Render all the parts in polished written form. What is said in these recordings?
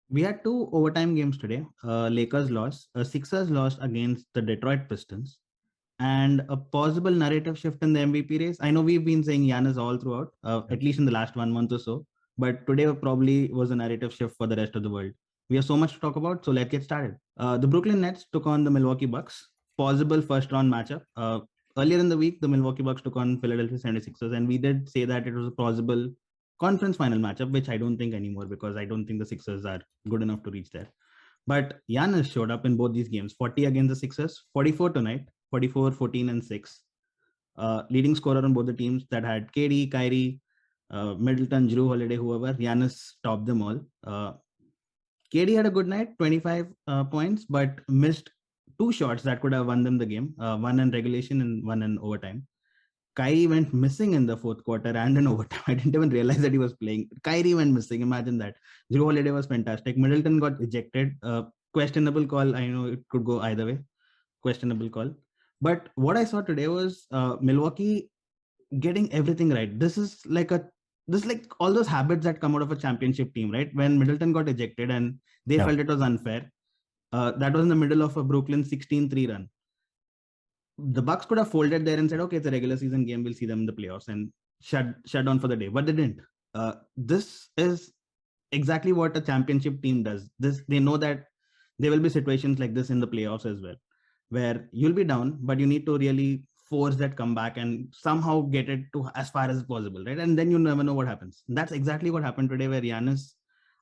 We had two overtime games today. Lakers lost, Sixers lost against the Detroit Pistons, and a possible narrative shift in the MVP race. I know we've been saying Giannis all throughout, Yep. at least in the last 1 month or so, but today probably was a narrative shift for the rest of the world. We have so much to talk about, so let's get started. The Brooklyn Nets took on the Milwaukee Bucks, possible first round matchup. Earlier in the week, the Milwaukee Bucks took on Philadelphia 76ers, and we did say that it was a plausible conference final matchup, which I don't think anymore because I don't think the Sixers are good enough to reach there. But Giannis showed up in both these games, 40 against the Sixers, 44 tonight, 44, 14, and 6. Leading scorer on both the teams that had KD, Kyrie, Middleton, Drew Holiday, whoever. Giannis topped them all. KD had a good night, 25 points, but missed two shots that could have won them the game, one in regulation and one in overtime. Kyrie went missing in the fourth quarter and in overtime. I didn't even realize that he was playing. Kyrie went missing. Imagine that. Drew Holiday was fantastic. Middleton got ejected. Questionable call. I know it could go either way. Questionable call. But what I saw today was Milwaukee getting everything right. This is like all those habits that come out of a championship team, right? When Middleton got ejected and they Yeah. felt it was unfair. That was in the middle of a Brooklyn 16-3 run. The Bucks could have folded there and said, "Okay, it's a regular season game. We'll see them in the playoffs," and shut down for the day. But they didn't. This is exactly what a championship team does. This they know that there will be situations like this in the playoffs as well, where you'll be down, but you need to really force that comeback and somehow get it to as far as possible, right? And then you never know what happens. That's exactly what happened today, where Giannis,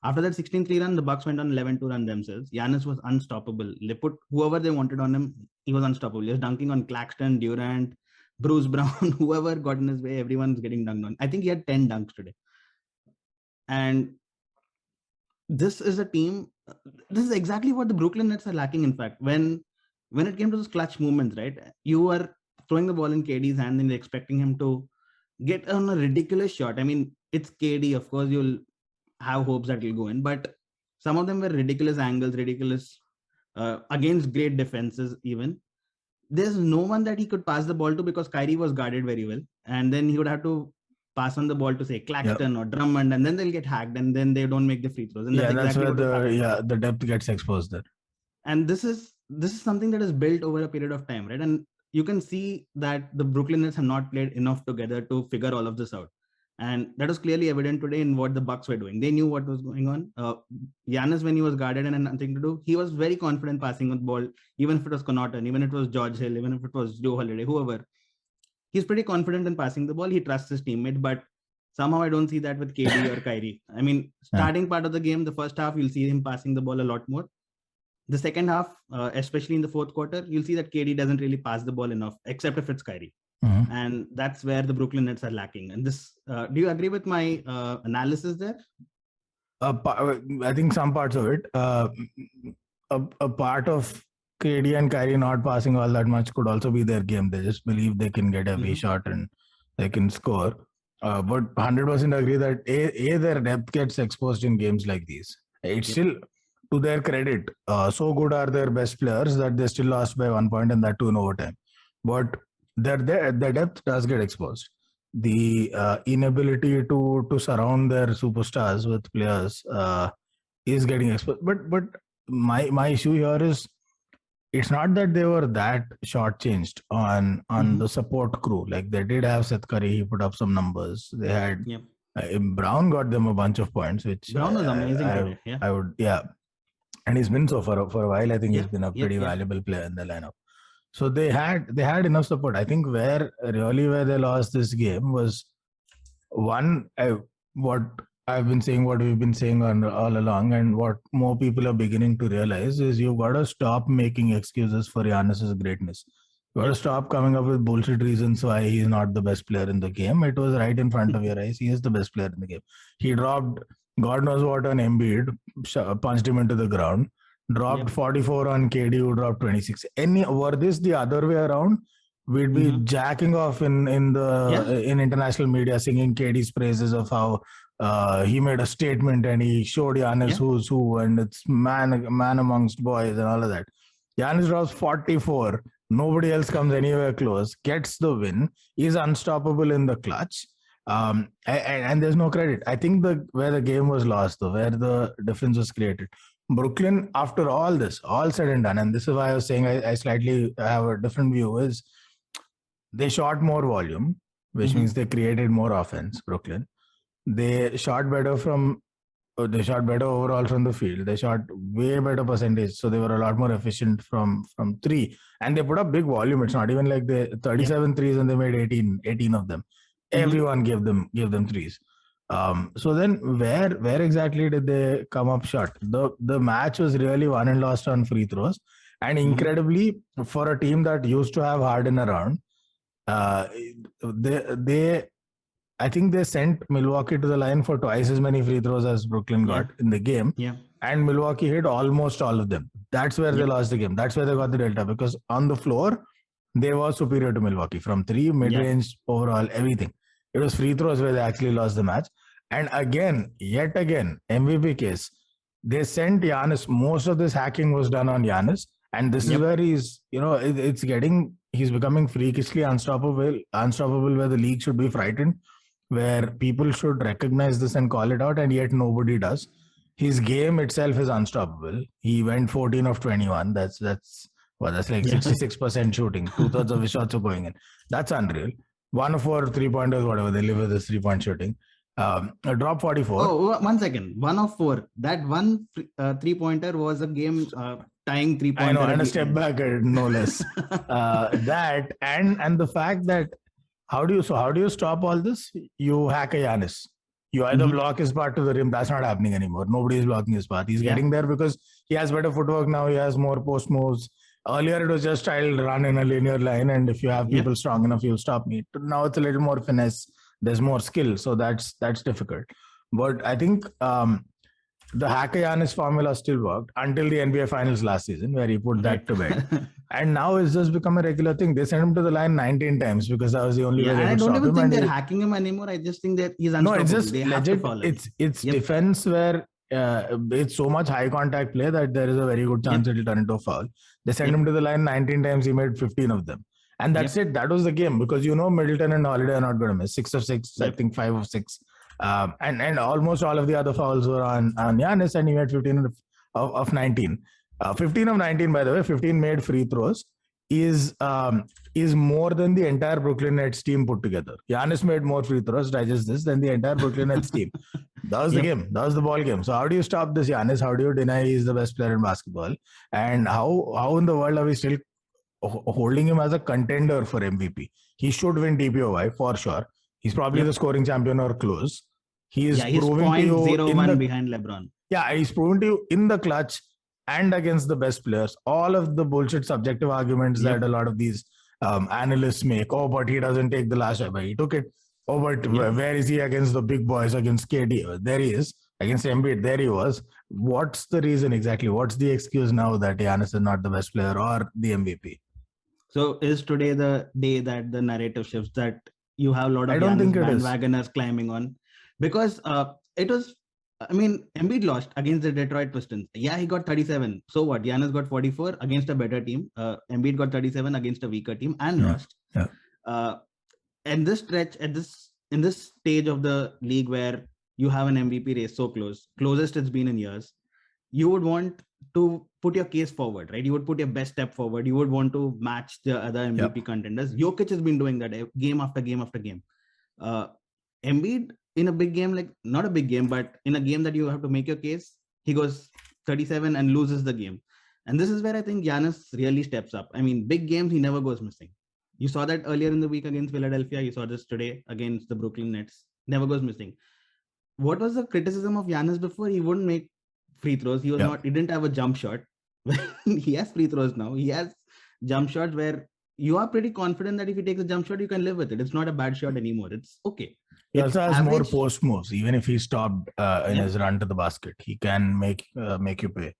after that 16-3 run, the Bucks went on 11-2 run themselves. Giannis was unstoppable. They put whoever they wanted on him, he was unstoppable. He was dunking on Claxton, Durant, Bruce Brown, whoever got in his way, everyone's getting dunked on. I think he had 10 dunks today. And this is a team, this is exactly what the Brooklyn Nets are lacking, in fact. When it came to those clutch movements, right? You were throwing the ball in KD's hand and expecting him to get on a ridiculous shot. I mean, it's KD, of course, you'll have hopes that he'll go in, but some of them were ridiculous angles, ridiculous against great defenses, even. There's no one that he could pass the ball to because Kyrie was guarded very well. And then he would have to pass on the ball to say Claxton or Drummond, and then they'll get hacked and then they don't make the free throws. And Yeah, that's exactly where the depth gets exposed there. And this is something that is built over a period of time, right? And you can see that the Brooklyn Nets have not played enough together to figure all of this out. And that was clearly evident today in what the Bucks were doing. They knew what was going on. Giannis, when he was guarded and had nothing to do, he was very confident passing the ball, even if it was Connaughton, even if it was George Hill, even if it was Joe Holiday, whoever. He's pretty confident in passing the ball. He trusts his teammate, but somehow I don't see that with KD or Kyrie. I mean, starting part of the game, the first half, you'll see him passing the ball a lot more. The second half, especially in the fourth quarter, you'll see that KD doesn't really pass the ball enough, except if it's Kyrie. And that's where the Brooklyn Nets are lacking. And this, do you agree with my analysis there? I think some parts of it. A part of KD and Kyrie not passing all that much could also be their game. They just believe they can get every shot and they can score. But 100% agree that their depth gets exposed in games like these. It's still, to their credit, so good are their best players that they still lost by 1 point and that too in overtime. But their depth does get exposed. The inability to surround their superstars with players is getting exposed. But my issue here is it's not that they were that shortchanged on the support crew. Like they did have Seth Curry, he put up some numbers. They had Brown got them a bunch of points, which Brown was amazing today. I would and he's been so for a while. I think he's been a pretty valuable player in the lineup. So they had enough support. I think where they lost this game was one, what I've been saying, what we've been saying all along, and what more people are beginning to realize is you've got to stop making excuses for Giannis's greatness. You got to stop coming up with bullshit reasons why he's not the best player in the game. It was right in front of your eyes. He is the best player in the game. He dropped God knows what on Embiid, punched him into the ground. Dropped 44 on KD, who dropped 26. Were this the other way around, we'd be jacking off in international media, singing KD's praises of how he made a statement and he showed Giannis who's who and it's man amongst boys and all of that. Giannis drops 44. Nobody else comes anywhere close. Gets the win. Is unstoppable in the clutch. And there's no credit. I think where the game was lost, though, where the difference was created, Brooklyn, after all this, all said and done, and this is why I was saying I slightly have a different view, is they shot more volume, which means they created more offense, Brooklyn. They shot better overall from the field. They shot way better percentage, so they were a lot more efficient from three. And they put up big volume. It's not even like they 37 threes and they made 18 of them. Everyone gave them threes. So then where exactly did they come up short? The match was really won and lost on free throws. And incredibly, for a team that used to have Harden around, I think they sent Milwaukee to the line for twice as many free throws as Brooklyn got in the game. Yeah. And Milwaukee hit almost all of them. That's where they lost the game. That's where they got the delta, because on the floor, they were superior to Milwaukee from three, mid-range, overall, everything. It was free throws where they actually lost the match. And yet again, MVP case, they sent Giannis. Most of this hacking was done on Giannis. And this is where he's becoming freakishly unstoppable where the league should be frightened, where people should recognize this and call it out, and yet nobody does. His game itself is unstoppable. He went 14 of 21. That's like 66% shooting. 2/3 of his shots are going in. That's unreal. 1 of 4 3-pointers, whatever. They live with this 3-point shooting. Drop 44. Oh, 1 second. 1 of 4. That one 3-pointer was a game tying 3-pointer. I know, and a step back, no less. That and the fact that how do you stop all this? You hack a Giannis. You either block his path to the rim. That's not happening anymore. Nobody is blocking his path. He's getting there because he has better footwork now. He has more post moves. Earlier, it was just I'll run in a linear line, and if you have people strong enough, you'll stop me. Now it's a little more finesse. There's more skill, so that's difficult. But I think the hack a Giannis formula still worked until the NBA Finals last season, where he put that to bed. And now it's just become a regular thing. They sent him to the line 19 times because that was the only way they could stop him. I don't even think they're hacking him anymore. I just think that he's unstoppable. No, it's just legit. It's defense where it's so much high contact play that there is a very good chance it'll turn into a foul. They sent him to the line 19 times. He made 15 of them. And that's it. That was the game, because Middleton and Holiday are not going to miss. 6 of 6, I think 5 of 6. And almost all of the other fouls were on Giannis, and he made 15 of 19. 15 of 19, by the way, 15 made free throws is more than the entire Brooklyn Nets team put together. Giannis made more free throws, digest this, than the entire Brooklyn Nets team. That was the game. That was the ball game. So how do you stop this Giannis? How do you deny he's the best player in basketball? And how in the world are we still holding him as a contender for MVP? He should win DPOY for sure. He's probably the scoring champion or close. He's proving to you 0.01 behind LeBron. Yeah, he's proven to you in the clutch and against the best players. All of the bullshit subjective arguments that a lot of these analysts make. Oh, but he doesn't take the last shot. But he took it. Oh, but where is he against the big boys, against KD? There he is. Against Embiid, there he was. What's the reason exactly? What's the excuse now that Giannis is not the best player or the MVP? So is today the day that the narrative shifts, that you have a lot of bandwagoners climbing on? Because it was, Embiid lost against the Detroit Pistons. Yeah, he got 37. So what? Giannis got 44 against a better team. Embiid got 37 against a weaker team and lost. Yeah. And this stretch, in this stage of the league where you have an MVP race so closest it's been in years, you would want to put your case forward, right? You would put your best step forward. You would want to match the other MVP contenders. Jokic has been doing that game after game after game. Embiid, in a big game, like not a big game, but in a game that you have to make your case, he goes 37 and loses the game. And this is where I think Giannis really steps up. Big games, he never goes missing. You saw that earlier in the week against Philadelphia. You saw this today against the Brooklyn Nets. Never goes missing. What was the criticism of Giannis before? He wouldn't make free throws. He didn't have a jump shot. He has free throws now. He has jump shots where you are pretty confident that if he takes a jump shot, you can live with it. It's not a bad shot anymore. It's okay. He also has more post moves. Even if he stopped in his run to the basket, he can make you pay.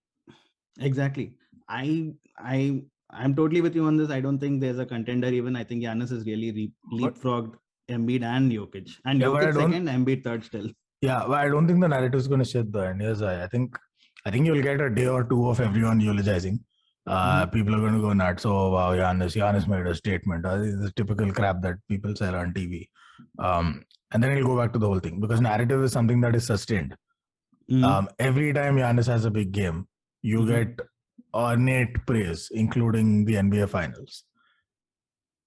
Exactly. I'm totally with you on this. I don't think there's a contender even. I think Giannis has really leapfrogged Embiid and Jokic. And Jokic second, Embiid third still. Yeah, but I don't think the narrative is going to shift though. And here's why. I think you'll get a day or two of everyone eulogizing. People are going to go nuts. Oh wow, Giannis made a statement. This is the typical crap that people sell on TV. And then he'll go back to the whole thing, because narrative is something that is sustained. Every time Giannis has a big game, you get ornate praise, including the NBA Finals.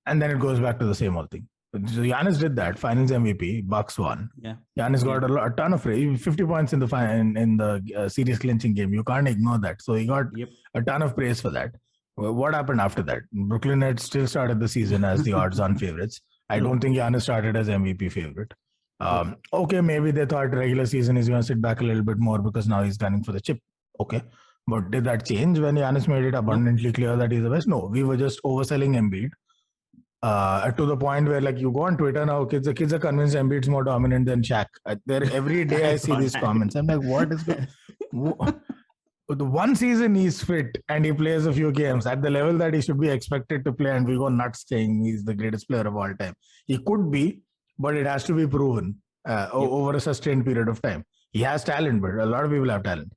And then it goes back to the same old thing. So Giannis did that. Finals MVP, Bucks won. Yeah. Giannis got a ton of praise. 50 points in the series clinching game. You can't ignore that. So he got a ton of praise for that. What happened after that? Brooklyn Nets still started the season as the odds-on favorites. I don't think Giannis started as MVP favorite. Okay, maybe they thought regular season is going to sit back a little bit more because now he's gunning for the chip. Okay. But did that change when Giannis made it abundantly clear that he's the best? No, we were just overselling Embiid. To the point where, like, you go on Twitter now, kids are convinced Embiid's more dominant than Shaq. Every day I see these comments. I'm like, what is the one season he's fit and he plays a few games at the level that he should be expected to play, and we go nuts saying he's the greatest player of all time. He could be, but it has to be proven over a sustained period of time. He has talent, but a lot of people have talent.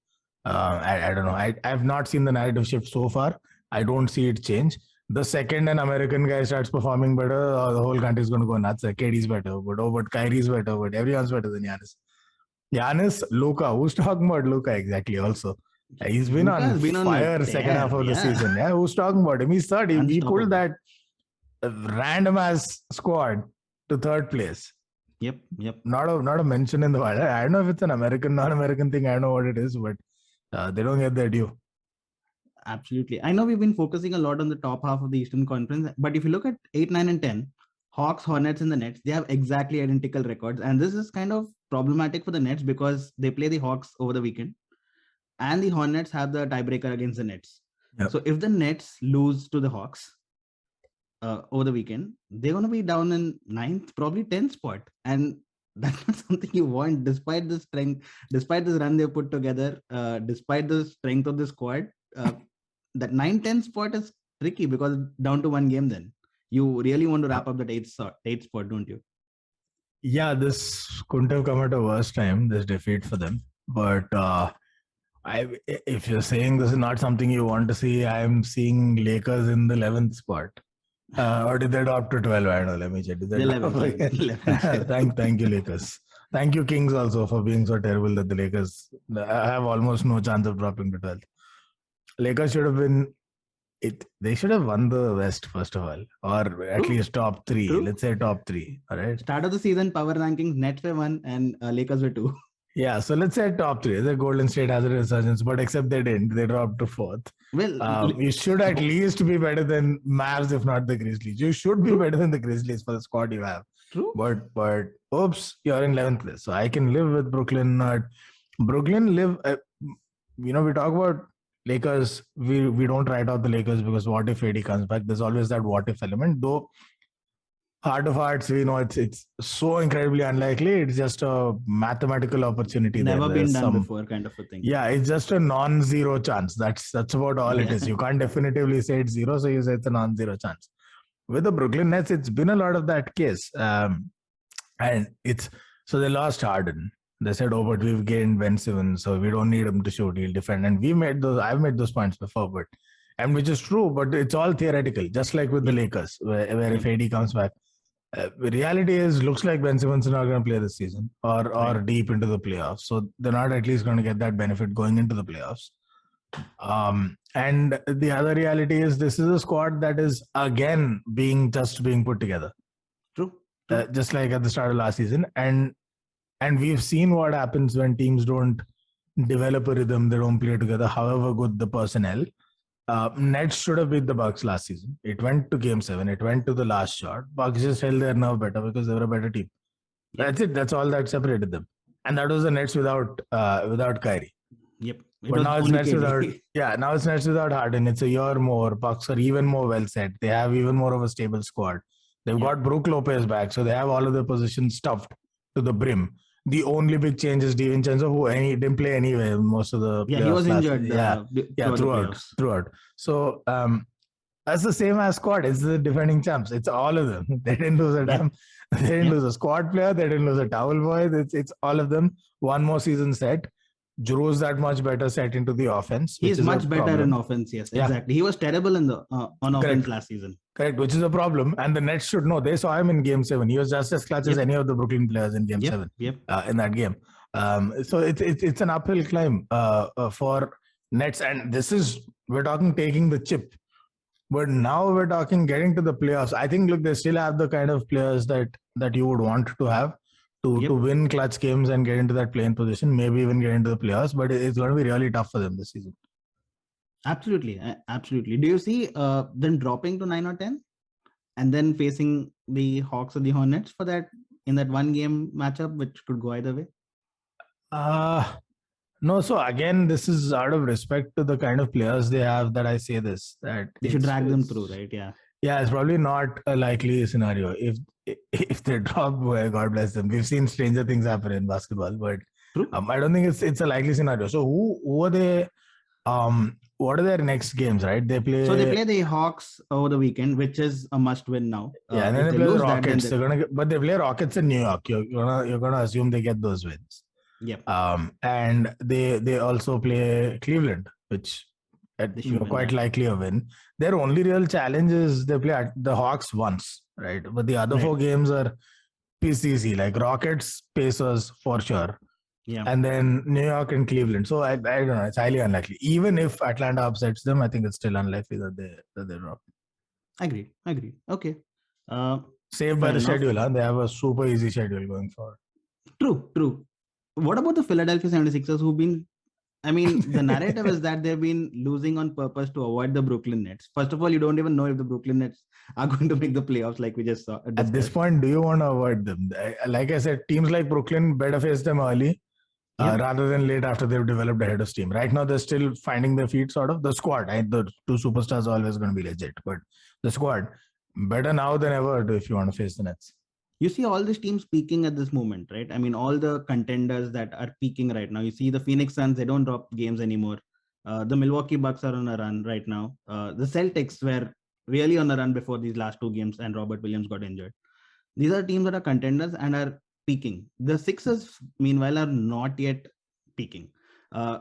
I don't know. I've not seen the narrative shift so far. I don't see it change. The second an American guy starts performing better, the whole country is going to go nuts. KD's better, but Kyrie's better, but everyone's better than Giannis. Giannis, Luka. Who's talking about Luka exactly also? He's been on fire second half of the season. Yeah, who's talking about him? He's third. He pulled that random ass squad to third place. Yep. Not a mention in the world. I don't know if it's an American, non-American thing. I don't know what it is, but they don't get their due. Absolutely. I know we've been focusing a lot on the top half of the Eastern Conference, but if you look at 8, 9, and 10, Hawks, Hornets, and the Nets, they have exactly identical records. And this is kind of problematic for the Nets because they play the Hawks over the weekend, and the Hornets have the tiebreaker against the Nets. Yep. So if the Nets lose to the Hawks over the weekend, they're going to be down in 9th, probably 10th spot. And that's not something you want, despite the strength, despite this run they put together, despite the strength of the squad. That 9-10 spot is tricky because down to one game, then you really want to wrap up that 8th spot, don't you? Yeah, this couldn't have come at a worse time, this defeat for them. But if you're saying this is not something you want to see, I'm seeing Lakers in the 11th spot. Or did they drop to 12? I don't know. Let me check. 11. Thank you, Lakers. Thank you, Kings, also, for being so terrible that the Lakers have almost no chance of dropping to 12th. Lakers should have been they should have won the West, first of all, or at least top 3. Let's say top 3. All right. Start of the season, power rankings, Nets were 1 and Lakers were 2. Yeah, so let's say top 3. The Golden State has a resurgence, but except they didn't. They dropped to 4th. Well, you should at least be better than Mavs, if not the Grizzlies. You should be better than the Grizzlies for the squad you have. True. But oops, you're in 11th place. So I can live with Brooklyn. We talk about Lakers, we don't write out the Lakers because what if AD comes back? There's always that what if element. Though, heart of hearts, we know it's so incredibly unlikely. It's just a mathematical opportunity. Never been done before, kind of a thing. Yeah, it's just a non-zero chance. That's about all it is. You can't definitively say it's 0, so you say it's a non-zero chance. With the Brooklyn Nets, it's been a lot of that case, and so they lost Harden. They said, "Oh, but we've gained Ben Simmons, so we don't need him to shoot. He'll defend." And I've made those points before, and which is true, but it's all theoretical. Just like with the Lakers, where if AD comes back, the reality is, looks like Ben Simmons is not going to play this season or deep into the playoffs. So they're not at least going to get that benefit going into the playoffs. And the other reality is, this is a squad that is again being put together. True. Just like at the start of last season, and we've seen what happens when teams don't develop a rhythm, they don't play together, however good the personnel. Nets should have beat the Bucks last season. It went to Game 7. It went to the last shot. Bucks just held their nerve better because they were a better team. That's it. That's all that separated them. And that was the Nets without Kyrie. Yep. But now it's Nets without Harden. It's a year more. Bucks are even more well set. They have even more of a stable squad. They've got Brook Lopez back, so they have all of the positions stuffed to the brim. The only big change is DiVincenzo, who didn't play anyway most of the he was injured. Throughout. So that's the same as squad. It's the defending champs. It's all of them. They didn't lose a damn. They didn't lose a squad player. They didn't lose a towel boy. It's all of them. One more season set. Giroud's that much better set into the offense. He's which is much a better problem. in offense. Yes, Yeah. exactly. He was terrible in the on offense Correct. last season. Correct, which is a problem. And the Nets should know. They saw him in Game 7. He was just as clutch as any of the Brooklyn players in Game 7 in that game. So it's an uphill climb for Nets. And this is, we're talking taking the chip. But now we're talking getting to the playoffs. I think, look, they still have the kind of players that you would want to have to win clutch games and get into that play-in position, maybe even get into the playoffs. But it's going to be really tough for them this season. Absolutely. Do you see them dropping to 9 or 10 and then facing the Hawks or the Hornets for that in that one game matchup, which could go either way? No, so again, this is out of respect to the kind of players they have that I say this. That they should drag them through, right? Yeah. Yeah, it's probably not a likely scenario. If they drop, well, God bless them. We've seen stranger things happen in basketball, but I don't think it's a likely scenario. So who are they? What are their next games? Right? They play the Hawks over the weekend, which is a must-win now. Yeah, and then they play the Rockets. But they play Rockets in New York. You're gonna assume they get those wins. Yep. And they also play Cleveland, which quite likely a win. Their only real challenge is they play at the Hawks once, right? But the other 4 games are PCC, like Rockets, Pacers for sure. Yeah. And then New York and Cleveland. So I don't know. It's highly unlikely. Even if Atlanta upsets them, I think it's still unlikely that they drop. Agreed. Okay. Saved by the schedule, huh? They have a super easy schedule going forward. True. What about the Philadelphia 76ers who've been, I mean, the narrative is that they've been losing on purpose to avoid the Brooklyn Nets. First of all, you don't even know if the Brooklyn Nets are going to make the playoffs like we just saw. At this point, do you want to avoid them? Like I said, teams like Brooklyn, better face them early rather than late after they've developed a head of steam. Right now, they're still finding their feet, sort of. The squad, the 2 superstars are always going to be legit. But the squad, better now than ever if you want to face the Nets. You see all these teams peaking at this moment, right? I mean, all the contenders that are peaking right now. You see the Phoenix Suns, they don't drop games anymore. The Milwaukee Bucks are on a run right now. The Celtics were really on a run before these last 2 games and Robert Williams got injured. These are teams that are contenders and are peaking. The Sixers, meanwhile, are not yet peaking.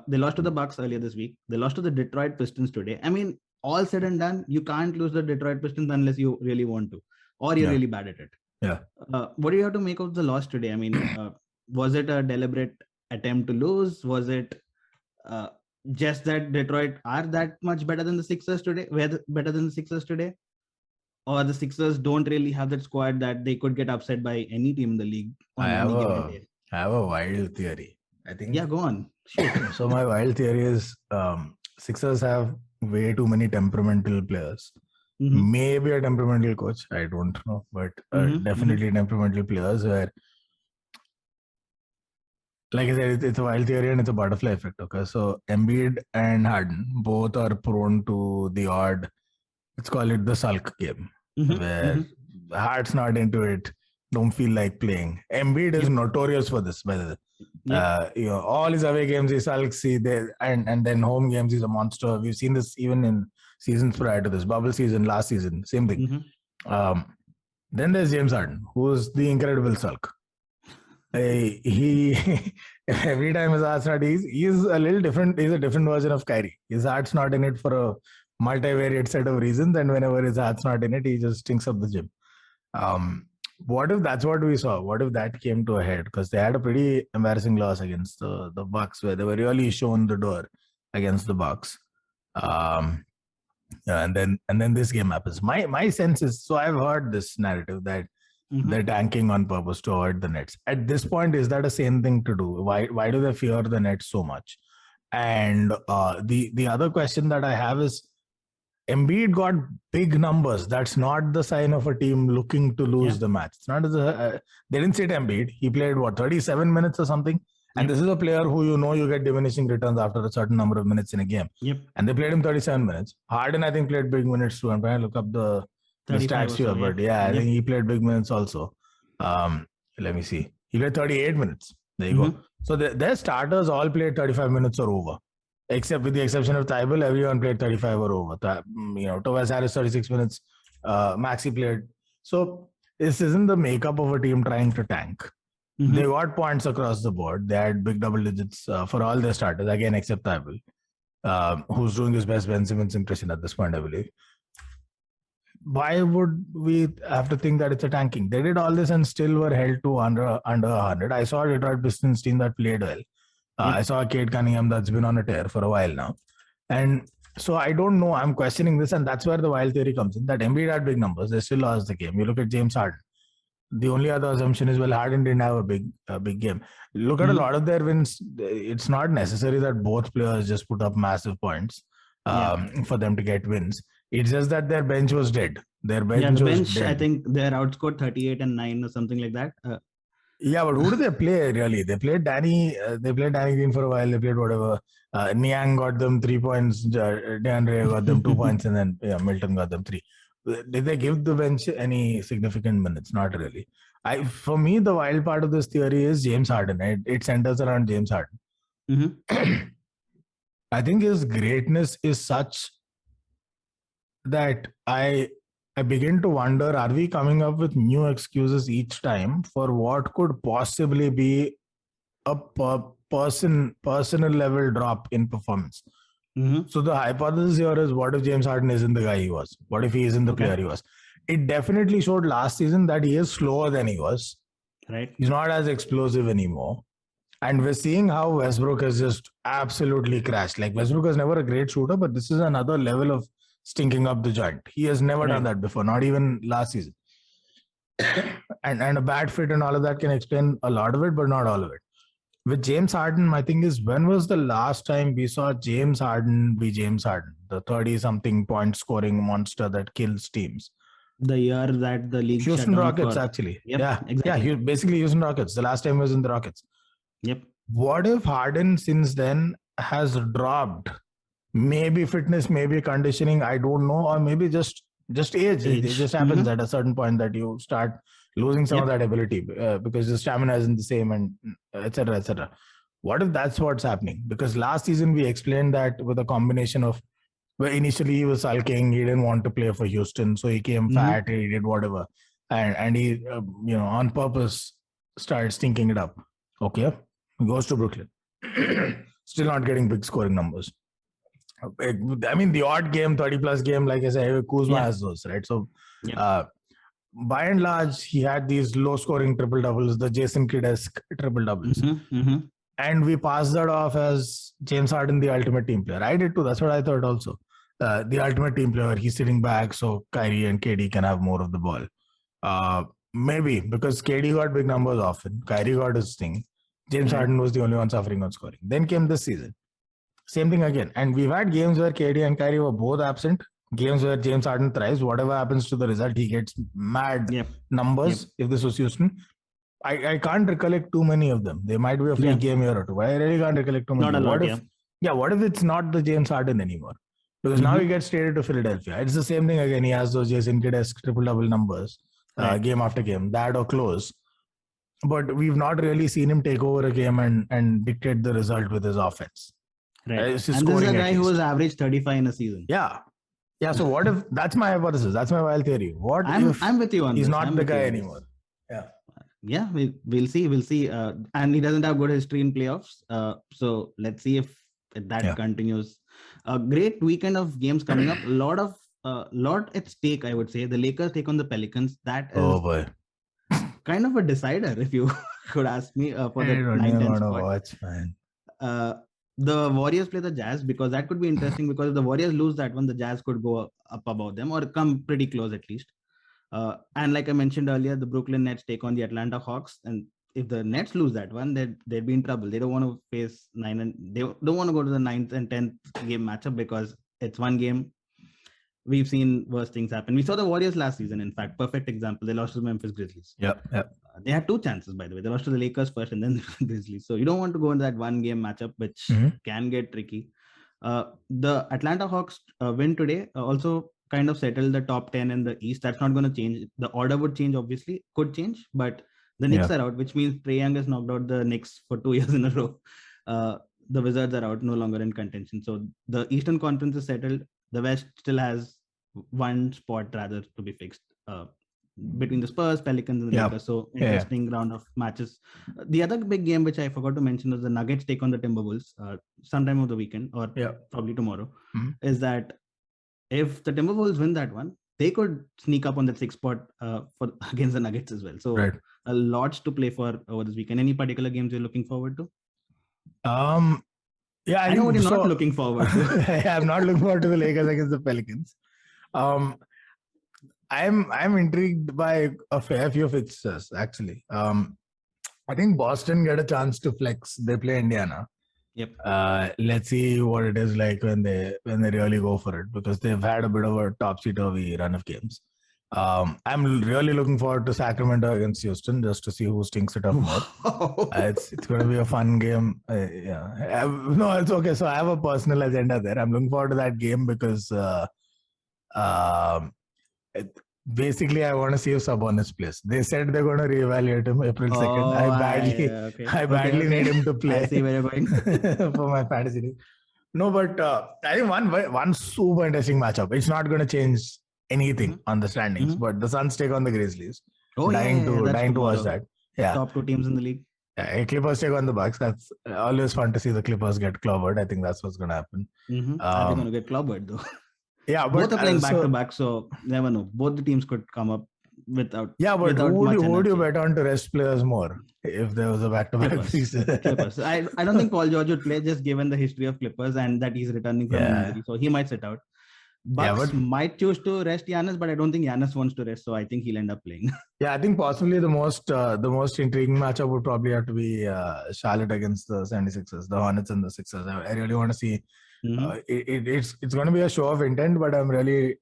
They lost to the Bucks earlier this week. They lost to the Detroit Pistons today. I mean, all said and done, you can't lose the Detroit Pistons unless you really want to, or you're really bad at it. Yeah. What do you have to make of the loss today? I mean, was it a deliberate attempt to lose? Was it just that Detroit are that much better than the Sixers today? Better than the Sixers today? Or the Sixers don't really have that squad that they could get upset by any team in the league on any given day? I have a wild theory. I think. Yeah, go on. Shoot. So my wild theory is Sixers have way too many temperamental players. Mm-hmm. Maybe a temperamental coach, I don't know, but definitely temperamental players where, like I said, it's a wild theory and it's a butterfly effect. Okay, so Embiid and Harden both are prone to the odd, let's call it the sulk game, where heart's not into it, don't feel like playing. Embiid is notorious for this, by the way. All his away games he sulks, and then home games he's a monster. We've seen this even in seasons prior to this, bubble season, last season, same thing. Then there's James Harden, who's the incredible sulk. He every time his heart's not, he's a little different. He's a different version of Kyrie. His heart's not in it for a multivariate set of reasons, and whenever his heart's not in it, he just stinks up the gym. What if that's what we saw? What if that came to a head? Because they had a pretty embarrassing loss against the Bucks, where they were really shown the door against the Bucks. And then this game happens. My sense is, so I've heard this narrative that they're tanking on purpose to avoid the Nets. At this point, is that a sane thing to do? Why do they fear the Nets so much? And the other question that I have is, Embiid got big numbers. That's not the sign of a team looking to lose the match. It's not they didn't sit Embiid. He played 37 minutes or something. And this is a player who you get diminishing returns after a certain number of minutes in a game. And they played him 37 minutes. Harden, I think, played big minutes too. I'm trying to look up the stats here, but I think he played big minutes also. Let me see. He played 38 minutes. There you go. So their starters all played 35 minutes or over. Except with the exception of Tybal, everyone played 35 or over. Tobias Harris 36 minutes. Maxi played. So this isn't the makeup of a team trying to tank. Mhm. They got points across the board. They had big double digits for all their starters, again, except Thibault, who's doing his best Ben Simmons impression at this point, I believe. Why would we have to think that it's a tanking? They did all this and still were held to under 100. I saw a Detroit Pistons team that played well. I saw Cade Cunningham that's been on a tear for a while now. And so I don't know. I'm questioning this, and that's where the wild theory comes in. That Embiid had big numbers. They still lost the game. You look at James Harden. The only other assumption is, well, Harden didn't have a big game. Look at a lot of their wins. It's not necessary that both players just put up massive points for them to get wins. It's just that their bench was dead. Their bench was dead. I think they're outscored 38-9 or something like that. Yeah, but who do they play really? They played Danny Green for a while. They played whatever. Niang got them 3 points. DeAndre got them 2 points, and then Milton got them 3. Did they give the bench any significant minutes? Not really. For me, the wild part of this theory is James Harden. It centers around James Harden. Mm-hmm. I think his greatness is such that I begin to wonder, are we coming up with new excuses each time for what could possibly be a personal level drop in performance? Mm-hmm. So the hypothesis here is, what if James Harden isn't the guy he was? What if he isn't the player he was? It definitely showed last season that he is slower than he was. Right. He's not as explosive anymore. And we're seeing how Westbrook has just absolutely crashed. Like, Westbrook was never a great shooter, but this is another level of stinking up the joint. He has never done that before, not even last season. and a bad fit and all of that can explain a lot of it, but not all of it. With James Harden, my thing is, when was the last time we saw James Harden be James Harden, the 30-something point scoring monster that kills teams? The year that the league Houston Rockets, actually. Yep, yeah, exactly. Yeah, basically Houston Rockets. The last time was in the Rockets. Yep. What if Harden since then has dropped? Maybe fitness, maybe conditioning, I don't know, or maybe just age. It just happens at a certain point that you start losing some of that ability because the stamina isn't the same, and etc. etc. What if that's what's happening? Because last season we explained that with a combination of, well, initially he was sulking, he didn't want to play for Houston, so he came fat, he did whatever, and he on purpose started stinking it up. Okay, he goes to Brooklyn, still not getting big scoring numbers. I mean, the odd game, 30-plus game, like I said, Kuzma has those, right? So, by and large, he had these low-scoring triple-doubles, the Jason Kidd-esque triple-doubles. And we passed that off as James Harden, the ultimate team player. I did too. That's what I thought also. The ultimate team player, he's sitting back so Kyrie and KD can have more of the ball. Maybe, because KD got big numbers often. Kyrie got his thing. James Harden was the only one suffering on scoring. Then came this season. Same thing again. And we've had games where KD and Kyrie were both absent. Games where James Harden thrives. Whatever happens to the result, he gets mad numbers. If this was Houston, I can't recollect too many of them. There might be a free game here or two. I really can't recollect too many. Not a lot, what if it's not the James Harden anymore? Because now he gets traded to Philadelphia. It's the same thing again. He has those Jason Kidd-esque triple-double numbers game after game, that or close. But we've not really seen him take over a game and dictate the result with his offense. Right. And this is a guy who was average 35 in a season. Yeah. So what if that's my hypothesis? That's my wild theory. I'm with you on he's this. not the guy anymore? Yeah, we'll see. And he doesn't have good history in playoffs. So let's see if that continues. A great weekend of games coming up. Lot at stake, I would say. The Lakers take on the Pelicans. That is kind of a decider, if you could ask me, for the 9-10 spot. Watch, man. The Warriors play the Jazz, because that could be interesting, because if the Warriors lose that one, the Jazz could go up above them or come pretty close at least. And like I mentioned earlier, the Brooklyn Nets take on the Atlanta Hawks, and if the Nets lose that one, they'd be in trouble. They don't want to face they don't want to go to the 9th and 10th game matchup, because it's one game. We've seen worse things happen. We saw the Warriors last season, in fact, perfect example. They lost to the Memphis Grizzlies. They had 2 chances, by the way. They lost to the Lakers first and then the Grizzlies. So you don't want to go into that one game matchup, which can get tricky. The Atlanta Hawks win today also kind of settled the top 10 in the East. That's not going to change. The order would change, obviously, could change, but the Knicks are out, which means Trae Young has knocked out the Knicks for 2 years in a row. The Wizards are out, no longer in contention. So the Eastern Conference is settled. The West still has one spot rather to be fixed. between the Spurs, Pelicans, and the Yeah. Lakers. So interesting round of matches. The other big game which I forgot to mention was the Nuggets take on the Timberwolves sometime over the weekend or probably tomorrow. Mhm. Is that if the Timberwolves win that one, they could sneak up on that 6th spot for against the Nuggets as well. So a lot to play for over this weekend. Any particular games you're looking forward to? Yeah, I know what you're not looking forward to. I'm not looking forward to the Lakers against the Pelicans. I'm intrigued by a fair few fixtures actually. I think Boston get a chance to flex. They play Indiana. Yep. Let's see what it is like when they really go for it, because they've had a bit of a topsy-turvy run of games. I'm really looking forward to Sacramento against Houston, just to see who stinks it up more. It's going to be a fun game. No, it's okay. So I have a personal agenda there. I'm looking forward to that game because basically I want to see if Sabonis plays. They said they're going to reevaluate him April 2nd. I badly need him to play. I see where you're going. For my fantasy league. No, but I think one super interesting matchup. It's not going to change anything on the standings, but the Suns take on the Grizzlies. Dying to watch that. Yeah, top 2 teams in the league. Yeah, Clippers take on the Bucks. That's always fun to see the Clippers get clobbered. I think that's what's going to happen. Are they going to get clobbered though? Yeah, but both are playing back to back, so never know. Both the teams could come up without. Yeah, but who would you bet on to rest players more if there was a back-to-back season? Clippers. I don't think Paul George would play, just given the history of Clippers and that he's returning from injury, so he might sit out. Bucks might choose to rest Giannis, but I don't think Giannis wants to rest, so I think he'll end up playing. Yeah, I think possibly the most intriguing matchup would probably have to be Charlotte against the 76ers, the Hornets and the Sixers. I really want to see. It's going to be a show of intent, but I'm really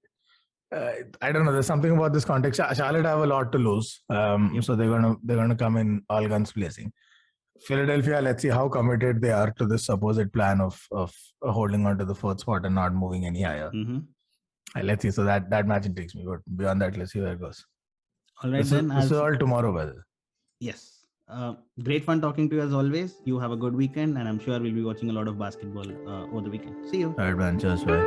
I don't know. There's something about this context. Charlotte have a lot to lose, so they're gonna come in all guns blazing. Philadelphia, let's see how committed they are to this supposed plan of holding on to the 4th spot and not moving any higher. Let's see. So that match intrigues me. But beyond that, let's see where it goes. All right, this is all tomorrow, by the way. Yes. Great fun talking to you as always. You have a good weekend, and I'm sure we'll be watching a lot of basketball over the weekend. See you. All right, man. Cheers, bye.